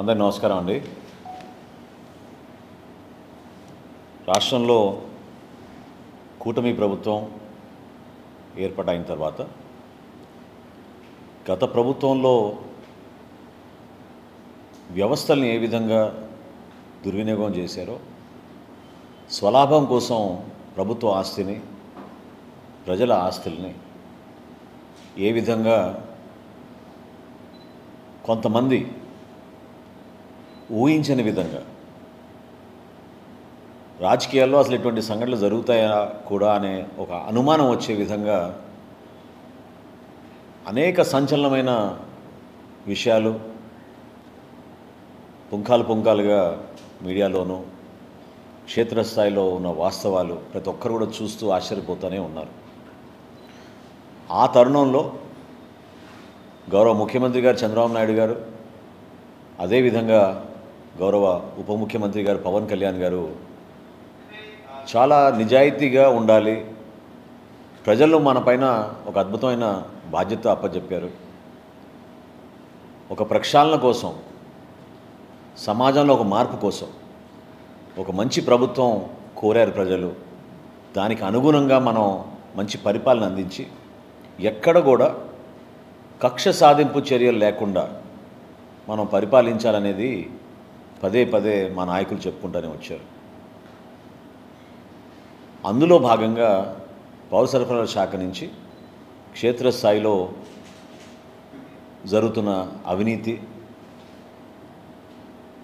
అందరి నమస్కారం అండి. రాష్ట్రంలో కూటమి ప్రభుత్వం ఏర్పాటైన తర్వాత గత ప్రభుత్వంలో వ్యవస్థల్ని ఏ విధంగా దుర్వినియోగం చేశారో, స్వలాభం కోసం ప్రభుత్వ ఆస్తిని, ప్రజల ఆస్తుల్ని ఏ విధంగా కొంతమంది ఊహించని విధంగా రాజకీయాల్లో అసలు ఇటువంటి సంఘటనలు జరుగుతాయా కూడా అనే ఒక అనుమానం వచ్చే విధంగా అనేక సంచలనమైన విషయాలు పుంఖాలుగా మీడియాలోనూ క్షేత్రస్థాయిలో ఉన్న వాస్తవాలు ప్రతి ఒక్కరు కూడా చూస్తూ ఆశ్చర్యపోతూనే ఉన్నారు. ఆ తరుణంలో గౌరవ ముఖ్యమంత్రి గారు చంద్రబాబు నాయుడు గారు, అదేవిధంగా గౌరవ ఉప ముఖ్యమంత్రి గారు పవన్ కళ్యాణ్ గారు చాలా నిజాయితీగా ఉండాలి, ప్రజలు మన పైన ఒక అద్భుతమైన బాధ్యత అప్పచెప్పారు, ఒక ప్రక్షాళన కోసం, సమాజంలో ఒక మార్పు కోసం ఒక మంచి ప్రభుత్వం కోరారు ప్రజలు. దానికి అనుగుణంగా మనం మంచి పరిపాలన అందించి ఎక్కడ కూడా కక్ష సాధింపు చర్యలు లేకుండా మనం పరిపాలించాలనేది పదే పదే మా నాయకులు చెప్పుకుంటూనే వచ్చారు. అందులో భాగంగా పౌర సరఫరాల శాఖ నుంచి క్షేత్రస్థాయిలో జరుగుతున్న అవినీతి,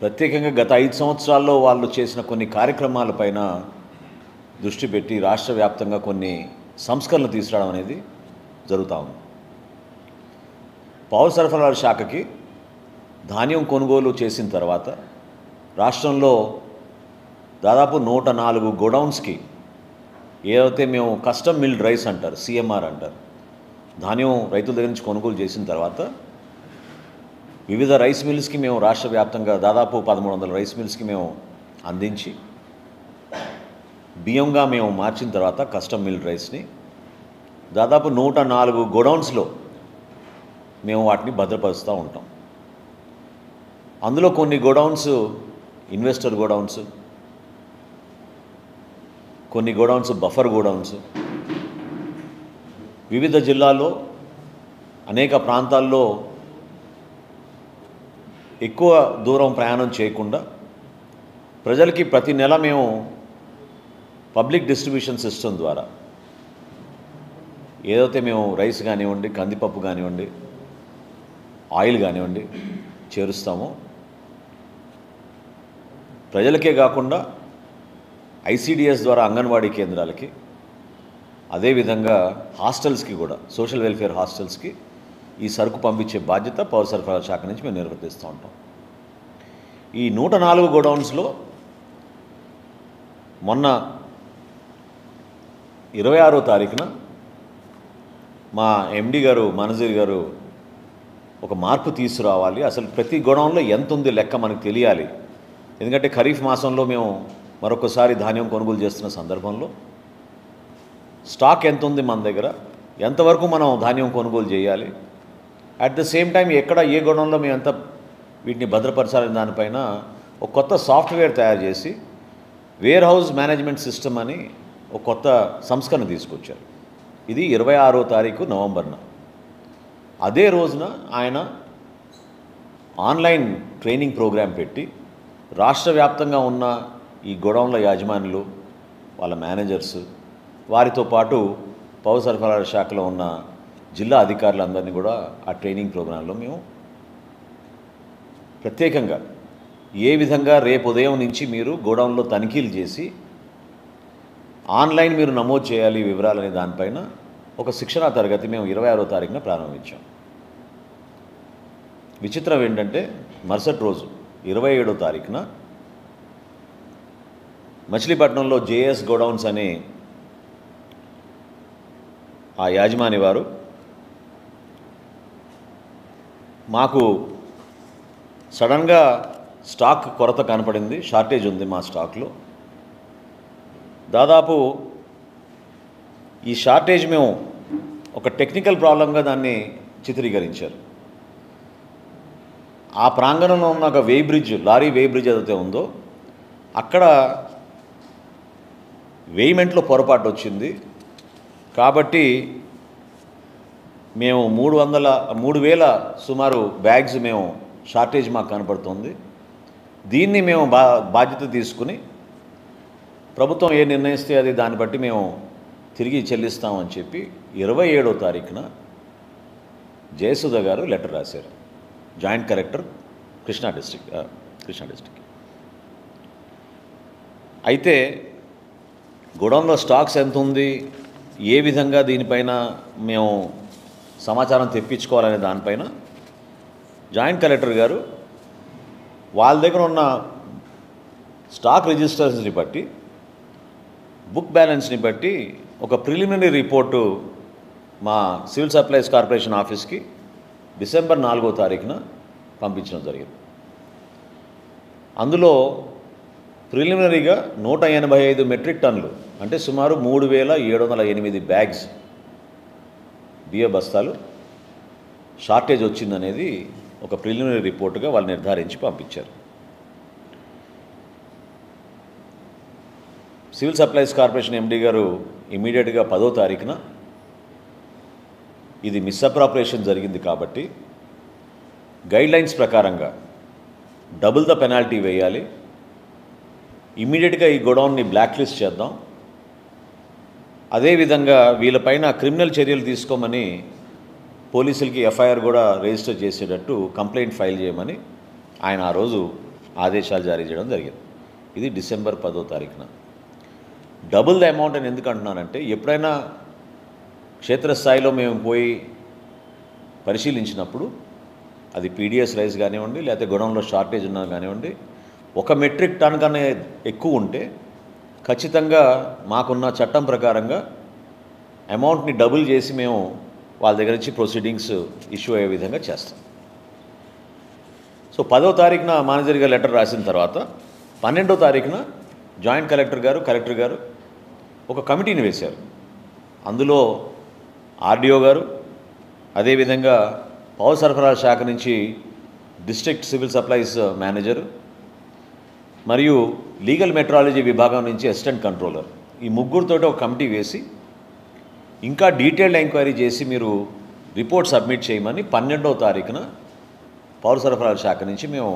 ప్రత్యేకంగా గత 5 సంవత్సరాల్లో వాళ్ళు చేసిన కొన్ని కార్యక్రమాలపైన దృష్టి పెట్టి రాష్ట్ర వ్యాప్తంగా కొన్ని సంస్కరణలు తీసుకురావడం అనేది జరుగుతూ ఉంది. పౌర సరఫరాల శాఖకి ధాన్యం కొనుగోలు చేసిన తర్వాత రాష్ట్రంలో దాదాపు 104 గోడౌన్స్కి ఏదైతే మేము కస్టమ్ మిల్డ్ రైస్ అంటారు, సిఎంఆర్ అంటారు, ధాన్యం రైతుల దగ్గర నుంచి కొనుగోలు చేసిన తర్వాత వివిధ రైస్ మిల్స్కి మేము రాష్ట్ర వ్యాప్తంగా దాదాపు 1300 రైస్ మిల్స్కి మేము అందించి బియ్యంగా మేము మార్చిన తర్వాత కస్టమ్ మిల్డ్ రైస్ని దాదాపు 104 గోడౌన్స్లో మేము వాటిని భద్రపరుస్తూ ఉంటాం. అందులో కొన్ని గోడౌన్స్ ఇన్వెస్టర్ గోడౌన్స్, కొన్ని గోడౌన్స్ బఫర్ గోడౌన్స్, వివిధ జిల్లాల్లో అనేక ప్రాంతాల్లో ఎక్కువ దూరం ప్రయాణం చేయకుండా ప్రజలకి ప్రతి నెల మేము పబ్లిక్ డిస్ట్రిబ్యూషన్ సిస్టమ్ ద్వారా ఏదైతే మేము రైస్ కానివ్వండి, కందిపప్పు కానివ్వండి, ఆయిల్ కానివ్వండి చేరుస్తామో, ప్రజలకే కాకుండా ఐసిడిఎస్ ద్వారా అంగన్వాడీ కేంద్రాలకి, అదేవిధంగా హాస్టల్స్కి కూడా, సోషల్ వెల్ఫేర్ హాస్టల్స్కి ఈ సరుకు పంపించే బాధ్యత పౌర సరఫరాల శాఖ నుంచి మేము నిర్వర్తిస్తూ ఉంటాం. ఈ 104 గోడౌన్స్లో మొన్న 26వ తారీఖున మా ఎండి గారు మనజీర్ గారు ఒక మార్పు తీసుకురావాలి, అసలు ప్రతి గోడౌన్లో ఎంత ఉంది లెక్క మనకు తెలియాలి. ఎందుకంటే ఖరీఫ్ మాసంలో మేము మరొకసారి ధాన్యం కొనుగోలు చేస్తున్న సందర్భంలో స్టాక్ ఎంత ఉంది మన దగ్గర, ఎంతవరకు మనం ధాన్యం కొనుగోలు చేయాలి, అట్ ద సేమ్ టైం ఎక్కడ ఏ గోడౌన్లో మేము ఎంత వీటిని భద్రపరచాలని దానిపైన ఒక కొత్త సాఫ్ట్వేర్ తయారు చేసి వేర్ హౌస్ మేనేజ్మెంట్ సిస్టమ్ అని ఒక కొత్త సంస్కరణ తీసుకొచ్చారు. ఇది 26వ తారీఖు నవంబర్న. అదే రోజున ఆయన ఆన్లైన్ ట్రైనింగ్ ప్రోగ్రాం పెట్టి రాష్ట్ర వ్యాప్తంగా ఉన్న ఈ గోడౌన్ల యాజమానులు, వాళ్ళ మేనేజర్స్, వారితో పాటు పౌర సరఫరాల శాఖలో ఉన్న జిల్లా అధికారులందరినీ కూడా ఆ ట్రైనింగ్ ప్రోగ్రాంలో మేము ప్రత్యేకంగా ఏ విధంగా రేపు ఉదయం నుంచి మీరు గోడౌన్లో తనిఖీలు చేసి ఆన్లైన్ మీరు నమోదు చేయాలి వివరాలనే దానిపైన ఒక శిక్షణా తరగతి మేము 26వ తారీఖున ప్రారంభించాం. విచిత్రం ఏంటంటే మరుసటి రోజు 27వ తారీఖున మచిలీపట్నంలో జేఎస్ గోడౌన్స్ అనే ఆ యాజమాని వారు మాకు సడన్గా స్టాక్ కొరత కనపడింది, షార్టేజ్ ఉంది మా స్టాక్లో, దాదాపు ఈ షార్టేజ్ మేము ఒక టెక్నికల్ ప్రాబ్లంగా దాన్ని చిత్రీకరించారు. ఆ ప్రాంగణంలో ఉన్న ఒక లారీ వేయి బ్రిడ్జ్ ఏదైతే ఉందో అక్కడ వేయిమెంట్లో పొరపాటు వచ్చింది. కాబట్టి మేము 3,000 సుమారు బ్యాగ్స్ మేము షార్టేజ్ మాకు కనపడుతుంది. దీన్ని మేము బాధ్యత తీసుకుని ప్రభుత్వం ఏ నిర్ణయిస్తే అది దాన్ని బట్టి మేము తిరిగి చెల్లిస్తామని చెప్పి 27వ తారీఖున జయసుధ గారు లెటర్ రాశారు. Joint collector Krishna district. అయితే గోడౌన్లో స్టాక్స్ ఎంత ఉంది, ఏ విధంగా దీనిపైన మేము సమాచారం తెప్పించుకోవాలనే దానిపైన జాయింట్ కలెక్టర్ గారు వాళ్ళ దగ్గర ఉన్న స్టాక్ రిజిస్టర్స్ని బట్టి, బుక్ బ్యాలెన్స్ని బట్టి ఒక ప్రిలిమినరీ రిపోర్టు మా సివిల్ సప్లైస్ కార్పొరేషన్ ఆఫీస్కి డిసెంబర్ 4వ తారీఖున పంపించడం జరిగింది. అందులో ప్రిలిమినరీగా 185 మెట్రిక్ టన్నులు అంటే సుమారు 3,708 బ్యాగ్స్ బియ్య బస్తాలు షార్టేజ్ వచ్చిందనేది ఒక ప్రిలిమినరీ రిపోర్టుగా వాళ్ళు నిర్ధారించి పంపించారు. సివిల్ సప్లైస్ కార్పొరేషన్ ఎండీ గారు ఇమీడియట్గా 10వ తారీఖున ఇది మిస్అప్రాపరేషన్ జరిగింది కాబట్టి గైడ్లైన్స్ ప్రకారంగా డబుల్ ద పెనాల్టీ వేయాలి, ఇమ్మీడియట్గా ఈ గోడౌన్ని బ్లాక్ లిస్ట్ చేద్దాం, అదేవిధంగా వీళ్ళపైన క్రిమినల్ చర్యలు తీసుకోమని పోలీసులకి ఎఫ్ఐఆర్ కూడా రిజిస్టర్ చేసేటట్టు కంప్లైంట్ ఫైల్ చేయమని ఆయన ఆ రోజు ఆదేశాలు జారీ చేయడం జరిగింది. ఇది డిసెంబర్ 10వ తారీఖున. డబుల్ ద అమౌంట్ అని ఎందుకు అంటున్నానంటే ఎప్పుడైనా క్షేత్రస్థాయిలో మేము పోయి పరిశీలించినప్పుడు అది పీడిఎస్ రైస్ కానివ్వండి, లేకపోతే గోడౌన్లో షార్టేజ్ ఉన్నా కానివ్వండి, 1 మెట్రిక్ టన్ కన్నా ఎక్కువ ఉంటే ఖచ్చితంగా మాకున్న చట్టం ప్రకారంగా అమౌంట్ని డబుల్ చేసి మేము వాళ్ళ దగ్గర నుంచి ప్రొసీడింగ్స్ ఇష్యూ అయ్యే విధంగా చేస్తాం. సో 10వ తారీఖున మేనేజర్ గారు లెటర్ రాసిన తర్వాత 12వ తారీఖున జాయింట్ కలెక్టర్ గారు ఒక కమిటీని వేశారు. అందులో ఆర్డీఓ గారు, అదేవిధంగా పౌర సరఫరాల శాఖ నుంచి డిస్ట్రిక్ట్ సివిల్ సప్లైస్ మేనేజరు మరియు లీగల్ మెట్రాలజీ విభాగం నుంచి అసిస్టెంట్ కంట్రోలర్, ఈ ముగ్గురితోటి ఒక కమిటీ వేసి ఇంకా డీటెయిల్డ్ ఎంక్వైరీ చేసి మీరు రిపోర్ట్ సబ్మిట్ చేయమని 12వ తారీఖున పౌర సరఫరాల శాఖ నుంచి మేము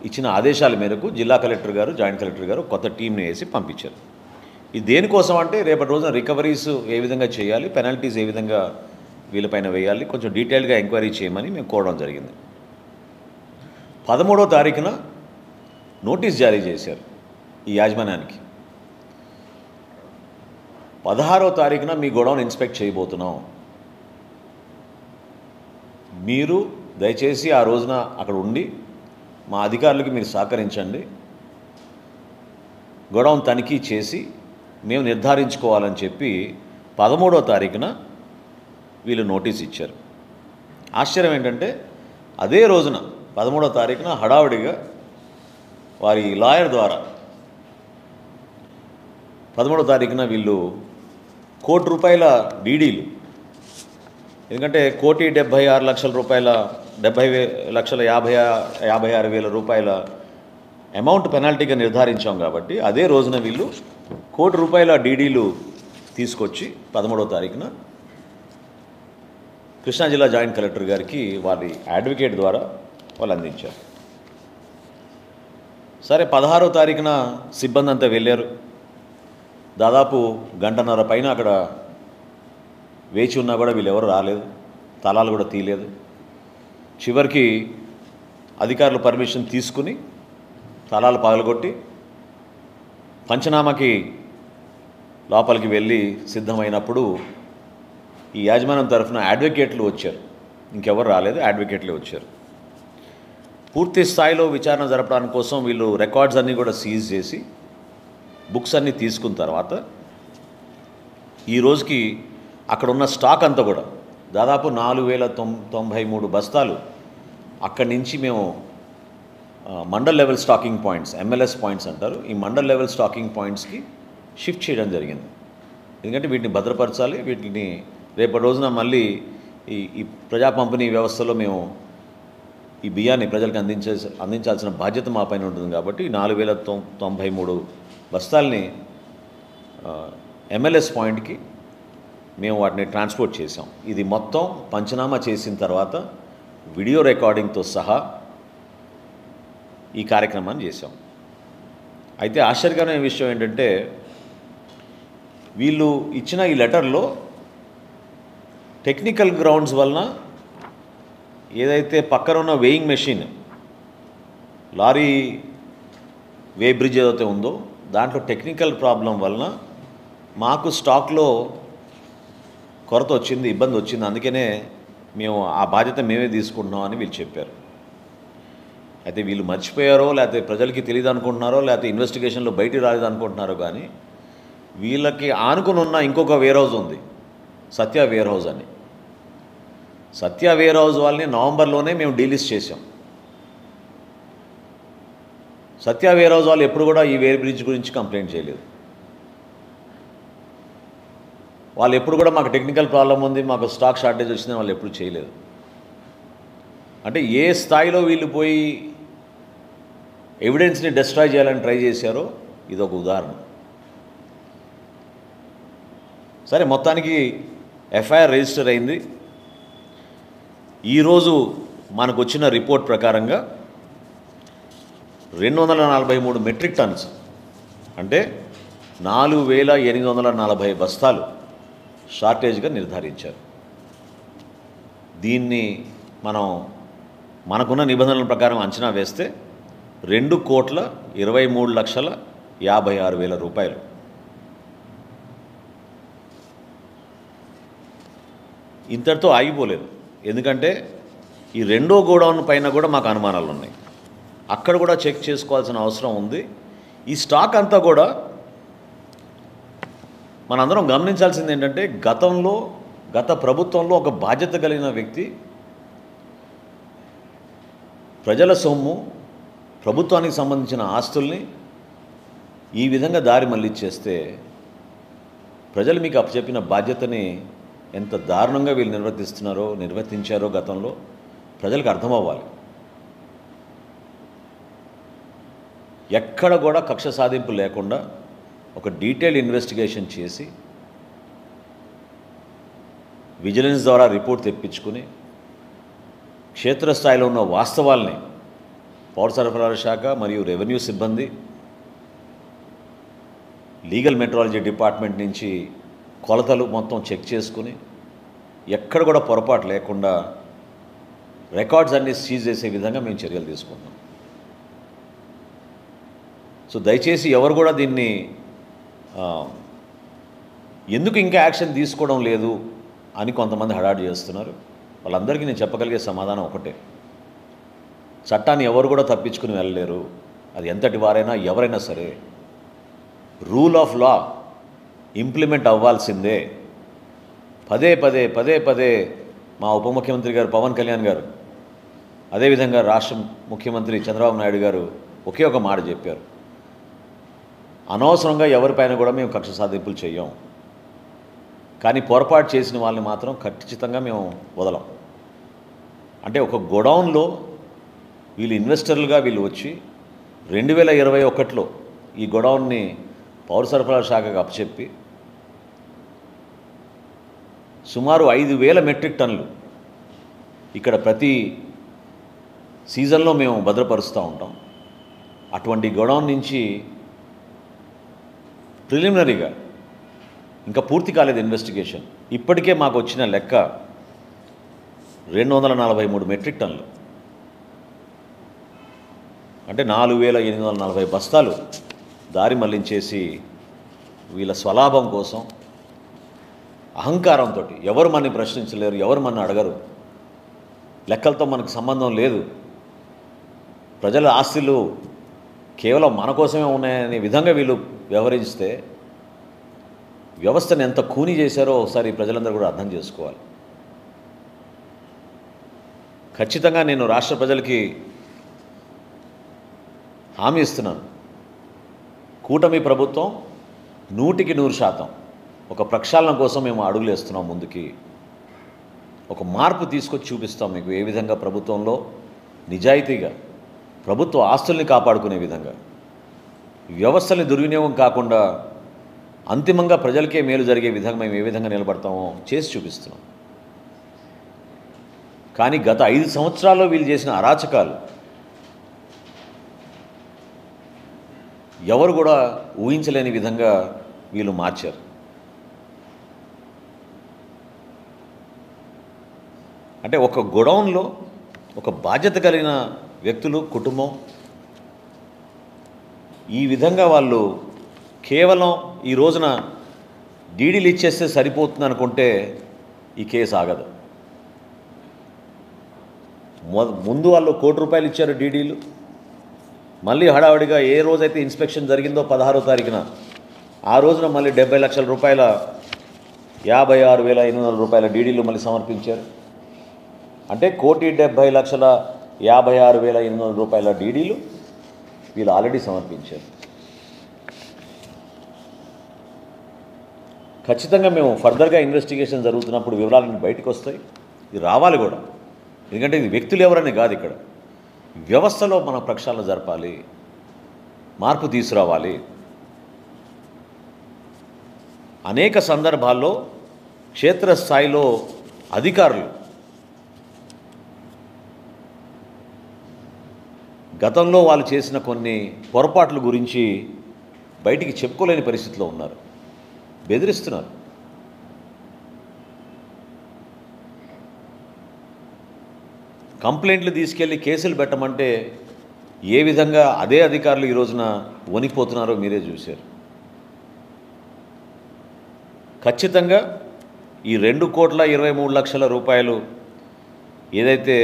ఇచ్చిన ఆదేశాల మేరకు జిల్లా కలెక్టర్ గారు, జాయింట్ కలెక్టర్ గారు కొత్త టీంని వేసి పంపించారు. ఇది దేనికోసం అంటే రేపటి రోజున రికవరీస్ ఏ విధంగా చేయాలి, పెనాల్టీస్ ఏ విధంగా వీళ్ళపైన వేయాలి, కొంచెం డీటెయిల్గా ఎంక్వైరీ చేయమని మేము కోరడం జరిగింది. 13వ తారీఖున నోటీస్ జారీ చేశారు ఈ యాజమాన్యానికి. 16వ తారీఖున మీ గోడౌన్ ఇన్స్పెక్ట్ చేయబోతున్నాం, మీరు దయచేసి ఆ రోజున అక్కడ ఉండి మా అధికారులకి మీరు సహకరించండి, గోడౌన్ తనిఖీ చేసి మేము నిర్ధారించుకోవాలని చెప్పి 13వ తారీఖున వీళ్ళు నోటీస్ ఇచ్చారు. ఆశ్చర్యం ఏంటంటే అదే రోజున 13వ తారీఖున హడావుడిగా వారి లాయర్ ద్వారా 13వ తారీఖున వీళ్ళు ₹1,00,00,000 డీడీలు, ఎందుకంటే ₹1,76,00,000 ₹70,56,000 అమౌంట్ పెనాల్టీగా నిర్ధారించాం కాబట్టి అదే రోజున వీళ్ళు ₹1,00,00,000 డీడీలు తీసుకొచ్చి 13వ తారీఖున కృష్ణా జిల్లా జాయింట్ కలెక్టర్ గారికి వారి అడ్వకేట్ ద్వారా వాళ్ళు అందించారు. సరే 16వ తారీఖున సిబ్బంది అంతా వెళ్ళారు. దాదాపు గంటన్నర పైన అక్కడ వేచి ఉన్నా కూడా వీళ్ళు ఎవరు రాలేదు, తలాలు కూడా తీయలేదు. చివరికి అధికారులు పర్మిషన్ తీసుకుని తలాలు పగలగొట్టి పంచనామాకి లోపలికి వెళ్ళి సిద్ధమైనప్పుడు ఈ యాజమాన్యం తరఫున అడ్వకేట్లు వచ్చారు, ఇంకెవరు రాలేదు, అడ్వకేట్లే వచ్చారు. పూర్తి స్థాయిలో విచారణ జరపడానికి కోసం వీళ్ళు రికార్డ్స్ అన్నీ కూడా సీజ్ చేసి బుక్స్ అన్నీ తీసుకున్న తర్వాత ఈ రోజుకి అక్కడ ఉన్న స్టాక్ అంతా కూడా దాదాపు 4,093 బస్తాలు అక్కడి నుంచి మేము mandal level stacking points, MLS points అంటారు, ఈ మండల్ లెవెల్ స్టాకింగ్ పాయింట్స్కి షిఫ్ట్ చేయడం జరిగింది. ఎందుకంటే వీటిని భద్రపరచాలి, వీటిని రేపటి రోజున మళ్ళీ ఈ ప్రజా పంపిణీ వ్యవస్థలో మేము ఈ బియ్యాన్ని ప్రజలకు అందించాల్సిన బాధ్యత మా పైన ఉంటుంది కాబట్టి 4093 బస్తాల్ని MLS పాయింట్కి మేము వాటిని ట్రాన్స్పోర్ట్ చేసాం. ఇది మొత్తం పంచనామా చేసిన తర్వాత వీడియో రికార్డింగ్తో సహా ఈ కార్యక్రమాన్ని చేసాం. అయితే ఆశ్చర్యకరమైన విషయం ఏంటంటే వీళ్ళు ఇచ్చిన ఈ లెటర్లో టెక్నికల్ గ్రౌండ్స్ వలన ఏదైతే పక్కన ఉన్న వేయింగ్ మెషిన్ లారీ వే బ్రిడ్జ్ ఏదైతే ఉందో దాంట్లో టెక్నికల్ ప్రాబ్లం వలన మాకు స్టాక్లో కొరత వచ్చింది, ఇబ్బంది వచ్చింది, అందుకనే మేము ఆ బాధ్యత మేమే తీసుకుంటున్నాం అని వీళ్ళు చెప్పారు. అయితే వీళ్ళు మర్చిపోయారో లేకపోతే ప్రజలకి తెలియదు అనుకుంటున్నారో లేకపోతే ఇన్వెస్టిగేషన్లో బయటికి రాలేదు అనుకుంటున్నారో కానీ వీళ్ళకి ఆనుకుని ఉన్న ఇంకొక వేర్ హౌస్ ఉంది, సత్య వేర్ హౌస్ అని. సత్య వేర్ హౌస్ వాళ్ళని నవంబర్లోనే మేము డీలిస్ట్ చేసాం. సత్య వేర్ హౌస్ వాళ్ళు ఎప్పుడు కూడా ఈ వేర్ బ్రిడ్జ్ గురించి కంప్లైంట్ చేయలేదు. వాళ్ళు ఎప్పుడు కూడా మాకు టెక్నికల్ ప్రాబ్లం ఉంది, మాకు స్టాక్ షార్టేజ్ వచ్చిందని వాళ్ళు ఎప్పుడు చేయలేదు. అంటే ఏ స్థాయిలో వీళ్ళు పోయి ఎవిడెన్స్ని డిస్ట్రాయ్ చేయాలని ట్రై చేశారో ఇదొక ఉదాహరణ. సరే, మొత్తానికి ఎఫ్ఐఆర్ రిజిస్టర్ అయింది. ఈరోజు మనకు వచ్చిన రిపోర్ట్ ప్రకారంగా 243 మెట్రిక్ టన్స్ అంటే 4840 బస్తాలు షార్టేజ్గా నిర్ధారించారు. దీన్ని మనకున్న నిబంధనల ప్రకారం అంచనా వేస్తే 2,23,56,000 రూపాయలు. ఇంతటితో ఆగిపోలేదు. ఎందుకంటే ఈ రెండో గోడౌన్ పైన కూడా మాకు అనుమానాలు ఉన్నాయి. అక్కడ కూడా చెక్ చేసుకోవాల్సిన అవసరం ఉంది. ఈ స్టాక్ అంతా కూడా మనందరం గమనించాల్సింది ఏంటంటే గత ప్రభుత్వంలో ఒక బాధ్యత కలిగిన వ్యక్తి ప్రజల సొమ్ము, ప్రభుత్వానికి సంబంధించిన ఆస్తుల్ని ఈ విధంగా దారి మళ్ళిచ్చేస్తే ప్రజలు మీకు అప్పచెప్పిన బాధ్యతని ఎంత దారుణంగా వీళ్ళు నిర్వర్తించారో గతంలో ప్రజలకు అర్థమవ్వాలి. ఎక్కడ కూడా కక్ష సాధింపు లేకుండా ఒక డీటెయిల్డ్ ఇన్వెస్టిగేషన్ చేసి విజిలెన్స్ ద్వారా రిపోర్ట్ తెప్పించుకుని క్షేత్రస్థాయిలో ఉన్న వాస్తవాల్ని పౌర సరఫరాల శాఖ మరియు రెవెన్యూ సిబ్బంది, లీగల్ మెట్రాలజీ డిపార్ట్మెంట్ నుంచి కొలతలు మొత్తం చెక్ చేసుకుని ఎక్కడ కూడా పొరపాటు లేకుండా రికార్డ్స్ అన్నీ సీజ్ చేసే విధంగా మేము చర్యలు తీసుకుంటాం. సో దయచేసి ఎవరు కూడా దీన్ని ఎందుకు ఇంకా యాక్షన్ తీసుకోవడం లేదు అని కొంతమంది హడాడు చేస్తున్నారు. వాళ్ళందరికీ నేను చెప్పగలిగే సమాధానం ఒకటే, చట్టాన్ని ఎవరు కూడా తప్పించుకుని వెళ్ళలేరు. అది ఎంతటి వారైనా ఎవరైనా సరే రూల్ ఆఫ్ లా ఇంప్లిమెంట్ అవ్వాల్సిందే. పదే పదే మా ఉప ముఖ్యమంత్రి గారు పవన్ కళ్యాణ్ గారు, అదేవిధంగా రాష్ట్ర ముఖ్యమంత్రి చంద్రబాబు నాయుడు గారు ఒకే ఒక మాట చెప్పారు, అనవసరంగా ఎవరిపైన కూడా మేము కక్ష సాధింపులు చెయ్యం, కానీ పొరపాటు చేసిన వాళ్ళని మాత్రం ఖచ్చితంగా మేము వదలం. అంటే ఒక గోడౌన్లో వీళ్ళు ఇన్వెస్టర్లుగా వీళ్ళు వచ్చి 2021లో ఈ గోడౌన్ని పౌర సరఫరాల శాఖకు అప్పచెప్పి సుమారు 5,000 మెట్రిక్ టన్నులు ఇక్కడ ప్రతి సీజన్లో మేము భద్రపరుస్తూ ఉంటాం. అటువంటి గోడౌన్ నుంచి ప్రిలిమినరీగా ఇంకా పూర్తి కాలేదు ఇన్వెస్టిగేషన్, ఇప్పటికే మాకు వచ్చిన లెక్క 243 మెట్రిక్ టన్నులు అంటే 4,840 బస్తాలు దారి మళ్లించేసి వీళ్ళ స్వలాభం కోసం అహంకారంతో ఎవరు మనని ప్రశ్నించలేరు, ఎవరు మన అడగరు, లెక్కలతో మనకు సంబంధం లేదు, ప్రజల ఆస్తులు కేవలం మన కోసమే ఉన్నాయనే విధంగా వీళ్ళు వ్యవహరిస్తే వ్యవస్థను ఎంత ఖూనీ చేశారో ఒకసారి ప్రజలందరూ కూడా అర్థం చేసుకోవాలి. ఖచ్చితంగా నేను రాష్ట్ర ప్రజలకి హామీ ఇస్తున్నాను, కూటమి ప్రభుత్వం 100% ఒక ప్రక్షాళన కోసం మేము అడుగులు వేస్తున్నాం ముందుకి. ఒక మార్పు తీసుకొచ్చి చూపిస్తాం మీకు ఏ విధంగా ప్రభుత్వంలో నిజాయితీగా ప్రభుత్వ ఆస్తుల్ని కాపాడుకునే విధంగా, వ్యవస్థల్ని దుర్వినియోగం కాకుండా అంతిమంగా ప్రజలకే మేలు జరిగే విధంగా మేము ఏ విధంగా నిలబడతామో చేసి చూపిస్తున్నాం. కానీ గత 5 సంవత్సరాల్లో వీళ్ళు చేసిన అరాచకాలు ఎవరు కూడా ఊహించలేని విధంగా వీళ్ళు మార్చారు. అంటే ఒక గోడౌన్లో ఒక బాధ్యత కలిగిన వ్యక్తులు, కుటుంబం ఈ విధంగా వాళ్ళు కేవలం ఈ రోజున డీడీలు ఇచ్చేస్తే సరిపోతుంది అనుకుంటే ఈ కేసు ఆగదు. ముందు వాళ్ళు ₹1 కోటి ఇచ్చారు డీడీలు. మళ్ళీ హడావుడిగా ఏ రోజైతే ఇన్స్పెక్షన్ జరిగిందో 16వ తారీఖున ఆ రోజున మళ్ళీ ₹70 లక్షల ₹56,800 డీడీలు మళ్ళీ సమర్పించారు. అంటే ₹1,70,56,800 డీడీలు వీళ్ళు ఆల్రెడీ సమర్పించారు. ఖచ్చితంగా మేము ఫర్దర్గా ఇన్వెస్టిగేషన్ జరుగుతున్నప్పుడు వివరాలన్నీ బయటకు వస్తాయి. ఇది రావాలి కూడా, ఎందుకంటే ఇది వ్యక్తులు ఎవరని కాదు, ఇక్కడ వ్యవస్థలో మన ప్రక్షాళన జరపాలి, మార్పు తీసుకురావాలి. అనేక సందర్భాల్లో క్షేత్రస్థాయిలో అధికారులు గతంలో వాళ్ళు చేసిన కొన్ని పొరపాట్ల గురించి బయటికి చెప్పుకోలేని పరిస్థితిలో ఉన్నారు, బెదిరిస్తున్నారు. కంప్లైంట్లు తీసుకెళ్ళి కేసులు పెట్టమంటే ఏ విధంగా అదే అధికారులు ఈ రోజున వణికిపోతున్నారో మీరే చూశారు. ఖచ్చితంగా ఈ ₹2,23,00,000 ఏదైతే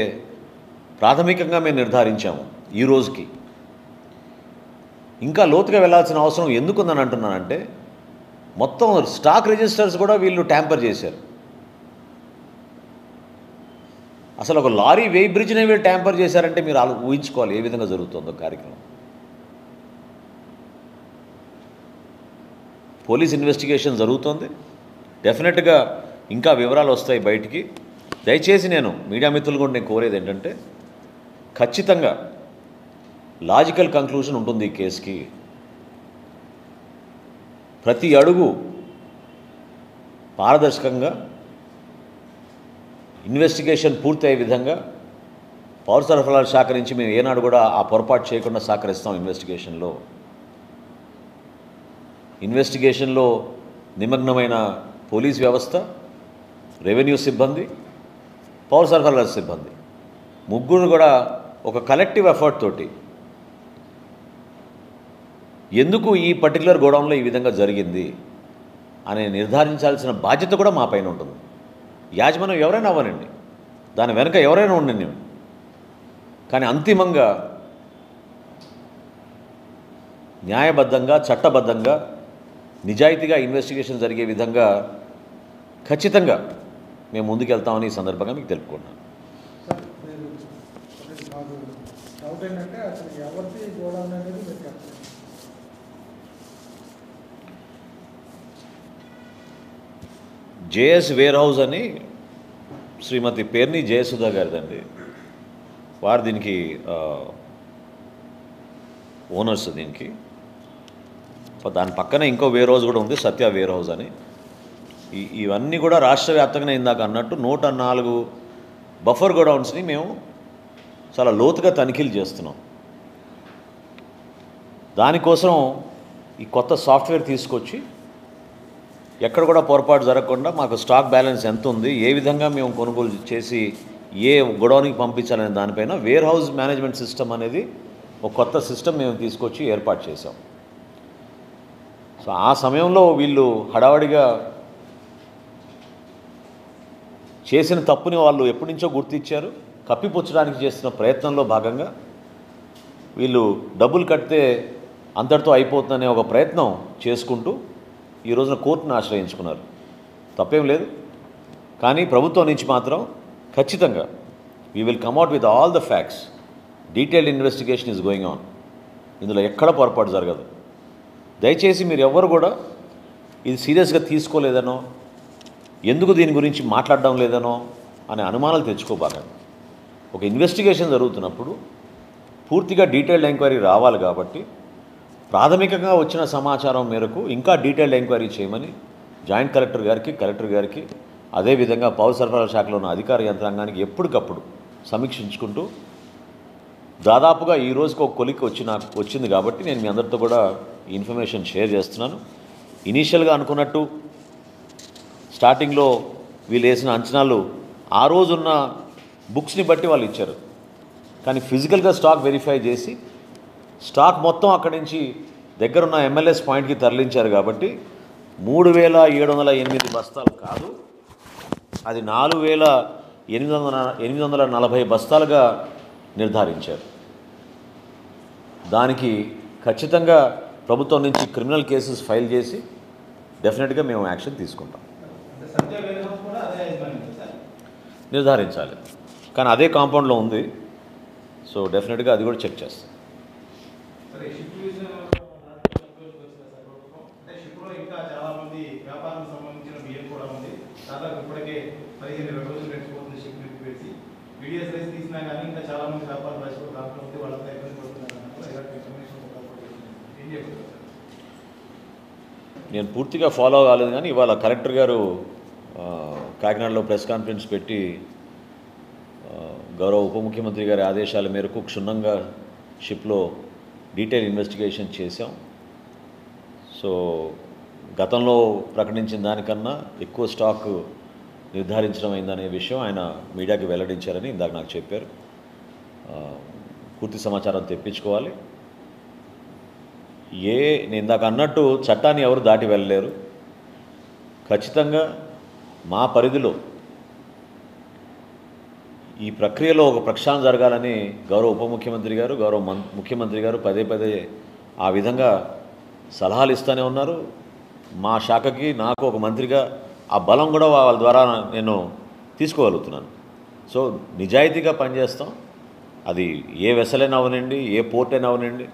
ప్రాథమికంగా మేము నిర్ధారించాము ఈ రోజుకి, ఇంకా లోతుగా వెళ్ళాల్సిన అవసరం ఎందుకుందని అంటున్నానంటే మొత్తం స్టాక్ రిజిస్టర్స్ కూడా వీళ్ళు ట్యాంపర్ చేశారు. అసలు ఒక లారీ వెయి బ్రిడ్జ్నే వీళ్ళు ట్యాంపర్ చేశారంటే మీరు ఊహించుకోవాలి ఏ విధంగా జరుగుతుందో కార్యక్రమం. పోలీస్ ఇన్వెస్టిగేషన్ జరుగుతోంది. డెఫినెట్గా ఇంకా వివరాలు వస్తాయి బయటికి. దయచేసి నేను మీడియా మిత్రులు కూడా నేను కోరేది ఏంటంటే ఖచ్చితంగా లాజికల్ కంక్లూజన్ ఉంటుంది ఈ కేసుకి. ప్రతి అడుగు పారదర్శకంగా ఇన్వెస్టిగేషన్ పూర్తయ్యే విధంగా పౌర సరఫరాల శాఖ నుంచి మేము ఏనాడు కూడా ఆ పొరపాటు చేయకుండా సహకరిస్తాం. ఇన్వెస్టిగేషన్లో నిమగ్నమైన పోలీస్ వ్యవస్థ, రెవెన్యూ సిబ్బంది, పౌర సరఫరాల సిబ్బంది ముగ్గురు కూడా ఒక కలెక్టివ్ ఎఫర్ట్ తోటి ఎందుకు ఈ పర్టికులర్ గోడౌన్లో ఈ విధంగా జరిగింది అని నిర్ధారించాల్సిన బాధ్యత కూడా మా పైన ఉంటుంది. యాజమాన్యం ఎవరైనా అవ్వనండి, దాని వెనుక ఎవరైనా ఉండండి, కానీ అంతిమంగా న్యాయబద్ధంగా, చట్టబద్ధంగా, నిజాయితీగా ఇన్వెస్టిగేషన్ జరిగే విధంగా ఖచ్చితంగా మేము ముందుకెళ్తామని ఈ సందర్భంగా మీకు తెలుపుకుంటున్నాను. జేఎస్ వేర్ హౌస్ అని శ్రీమతి పేర్ని జయసుధా గారిదండి. వారు దీనికి ఓనర్స్. దీనికి దాని పక్కనే ఇంకో వేర్ హౌస్ కూడా ఉంది, సత్య వేర్ హౌస్ అని. ఇవన్నీ కూడా రాష్ట్ర వ్యాప్తంగా ఇందాక అన్నట్టు 104 బఫర్ గోడౌన్స్ని మేము చాలా లోతుగా తనిఖీలు చేస్తున్నాం. దానికోసం ఈ కొత్త సాఫ్ట్వేర్ తీసుకొచ్చి ఎక్కడ కూడా పొరపాటు జరగకుండా మాకు స్టాక్ బ్యాలెన్స్ ఎంత ఉంది, ఏ విధంగా మేము కొనుగోలు చేసి ఏ గోడౌన్కి పంపించాలనే దానిపైన వేర్ హౌస్ మేనేజ్మెంట్ సిస్టమ్ అనేది ఒక కొత్త సిస్టమ్ మేము తీసుకొచ్చి ఏర్పాటు చేసాం. సో ఆ సమయంలో వీళ్ళు హడావడిగా చేసిన తప్పుని వాళ్ళు ఎప్పటి నుంచో గుర్తించారు. కప్పిపుచ్చడానికి చేస్తున్న ప్రయత్నంలో భాగంగా వీళ్ళు డబ్బులు కడితే అంతటితో అయిపోతుందనే ఒక ప్రయత్నం చేసుకుంటూ ఈ రోజున కోర్టును ఆశ్రయించుకున్నారు. తప్పేం లేదు, కానీ ప్రభుత్వం నుంచి మాత్రం ఖచ్చితంగా we will come out with all the facts. Detailed investigation is going on. ఇందులో ఎక్కడ పొరపాటు జరగదు. దయచేసి మీరు ఎవ్వరు కూడా ఇది సీరియస్గా ఒక ఇన్వెస్టిగేషన్ జరుగుతున్నప్పుడు పూర్తిగా డీటెయిల్డ్ ఎంక్వైరీ రావాలి కాబట్టి ప్రాథమికంగా వచ్చిన సమాచారం మేరకు ఇంకా డీటెయిల్డ్ ఎంక్వైరీ చేయమని జాయింట్ కలెక్టర్ గారికి అదేవిధంగా పౌర సరఫరాల శాఖలో ఉన్న అధికార యంత్రాంగానికి ఎప్పటికప్పుడు సమీక్షించుకుంటూ దాదాపుగా ఈ రోజుకి ఒక కొలిక్ వచ్చింది కాబట్టి నేను మీ అందరితో కూడా ఈ ఇన్ఫర్మేషన్ షేర్ చేస్తున్నాను. ఇనీషియల్గా అనుకున్నట్టు స్టార్టింగ్లో వీళ్ళు వేసిన అంచనాలు ఆ రోజున్న బుక్స్ని బట్టి వాళ్ళు ఇచ్చారు. కానీ ఫిజికల్గా స్టాక్ వెరిఫై చేసి స్టాక్ మొత్తం అక్కడి నుంచి దగ్గరున్న MLS పాయింట్కి తరలించారు కాబట్టి 3708 బస్తాలు కాదు, అది 4840 బస్తాలుగా నిర్ధారించారు. దానికి ఖచ్చితంగా ప్రభుత్వం నుంచి క్రిమినల్ కేసెస్ ఫైల్ చేసి డెఫినెట్గా మేము యాక్షన్ తీసుకుంటాం. నిర్ధారించాలి, కానీ అదే కాంపౌండ్లో ఉంది. సో డెఫినెట్గా అది కూడా చెక్ చేస్తాం. నేను పూర్తిగా ఫాలో కాలేదు, కానీ ఇవాళ కలెక్టర్ గారు కాకినాడలో ప్రెస్ కాన్ఫరెన్స్ పెట్టి గౌరవ ఉప ముఖ్యమంత్రి గారి ఆదేశాల మేరకు క్షుణ్ణంగా షిప్లో డీటెయిల్ ఇన్వెస్టిగేషన్ చేశాం. సో గతంలో ప్రకటించిన దానికన్నా ఎక్కువ స్టాక్ నిర్ధారించడం అయిందనే విషయం ఆయన మీడియాకి వెల్లడించారని ఇందాక నాకు చెప్పారు. పూర్తి సమాచారం తెప్పించుకోవాలి. నేను ఇందాక అన్నట్టు చట్టాన్ని ఎవరు దాటి వెళ్ళలేరు. ఖచ్చితంగా మా పరిధిలో ఈ ప్రక్రియలో ఒక ప్రక్షాళన జరగాలని గౌరవ ఉప ముఖ్యమంత్రి గారు, ముఖ్యమంత్రి గారు పదే ఆ విధంగా సలహాలు ఇస్తూనే ఉన్నారు. మా శాఖకి నాకు ఒక మంత్రిగా ఆ బలం కూడా వాళ్ళ ద్వారా నేను తీసుకోగలుగుతున్నాను. సో నిజాయితీగా పనిచేస్తాం. అది ఏ వెసల్ అయినా అవనండి, ఏ పోర్ట్ అయినా అవనండి,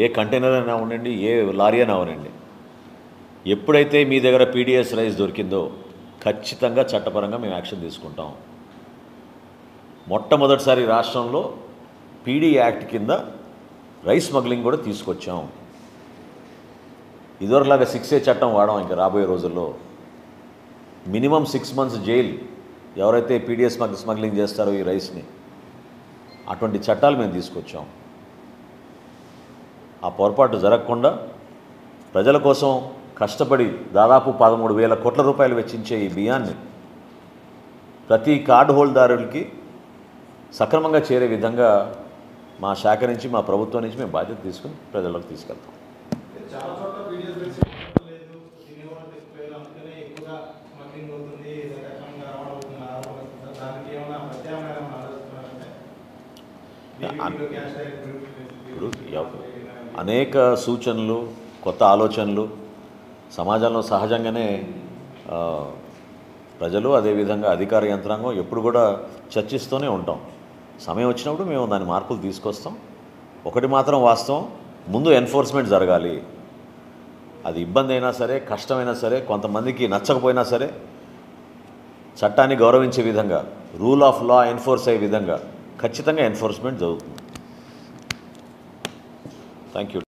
ఏ కంటైనర్ అయినా అవనండి, ఏ లారీ అయినా అవనండి, ఎప్పుడైతే మీ దగ్గర PDS రైస్ దొరికిందో ఖచ్చితంగా చట్టపరంగా మేము యాక్షన్ తీసుకుంటాం. మొట్టమొదటిసారి రాష్ట్రంలో PD యాక్ట్ కింద రైస్ స్మగ్లింగ్ కూడా తీసుకొచ్చాం. ఇదివరలాగా 6A చట్టం వాడాం. ఇంకా రాబోయే రోజుల్లో మినిమం 6 months జైలు ఎవరైతే PDS స్మగ్లింగ్ చేస్తారో ఈ రైస్ని, అటువంటి చట్టాలు మేము తీసుకొచ్చాం. ఆ పొరపాటు జరగకుండా ప్రజల కోసం కష్టపడి దాదాపు 13,000 కోట్ల రూపాయలు వెచ్చించే ఈ బియ్యాన్ని ప్రతి కార్డు హోల్డర్కి సక్రమంగా చేరే విధంగా మా శాఖ నుంచి, మా ప్రభుత్వం నుంచి మేము బాధ్యత తీసుకుని ప్రజలకు తీసుకెళ్తాం. అనేక సూచనలు, కొత్త ఆలోచనలు సమాజంలో సహజంగానే ప్రజలు అదేవిధంగా అధికార యంత్రాంగం ఎప్పుడు కూడా చర్చిస్తూనే ఉంటాం. సమయం వచ్చినప్పుడు మేము దాని మార్పులు తీసుకొస్తాం. ఒకటి మాత్రం వాస్తవం, ముందు ఎన్ఫోర్స్మెంట్ జరగాలి. అది ఇబ్బంది అయినా సరే, కష్టమైనా సరే, కొంతమందికి నచ్చకపోయినా సరే, చట్టాన్ని గౌరవించే విధంగా, రూల్ ఆఫ్ లా ఎన్ఫోర్స్ అయ్యే విధంగా ఖచ్చితంగా ఎన్ఫోర్స్మెంట్ జరుగుతుంది. Thank you.